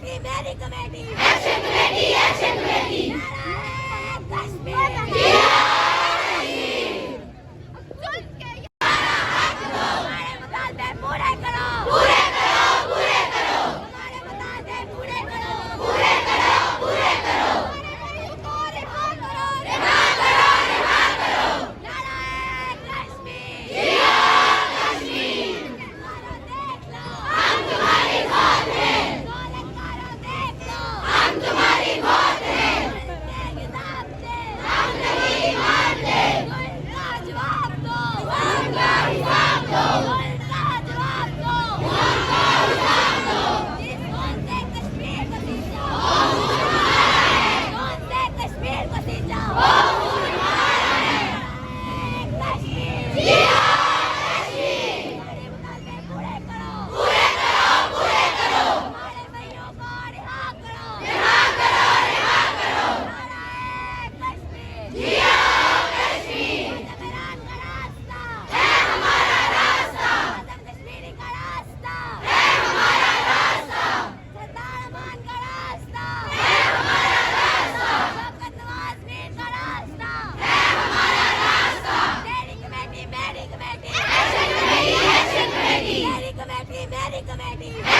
committee मेरी committee action committee Narayan Kashmir हमारे मुतालबे पूरे करो हमारे मुतालबे पूरे करो रिहा करो नारायण कश्मीर देख लो हम तुम्हारी मौत है देख लो हम तुम्हारी मौत है हम नहीं मानते उनका जवाब दो उनका जवाब दो जिस कौन से कश्मीर को सींचा कौन से कश्मीर को सींचा कश्मीर हमारे मुतालबे पूरे करो हमारे भाइयों को रिहा करो नारायण कश्मीर जबरान का रास्ता है हमारा रास्ता कश्मीरी का रास्ता है हमारा रास्ता सरदार अमान का रास्ता है हमारा रास्ता शौकत नवाज मीर का रास्ता है हमारा रास्ता तेरी कमेटी मेरी कमेटी एक्शन कमेटी मेरी कमेटी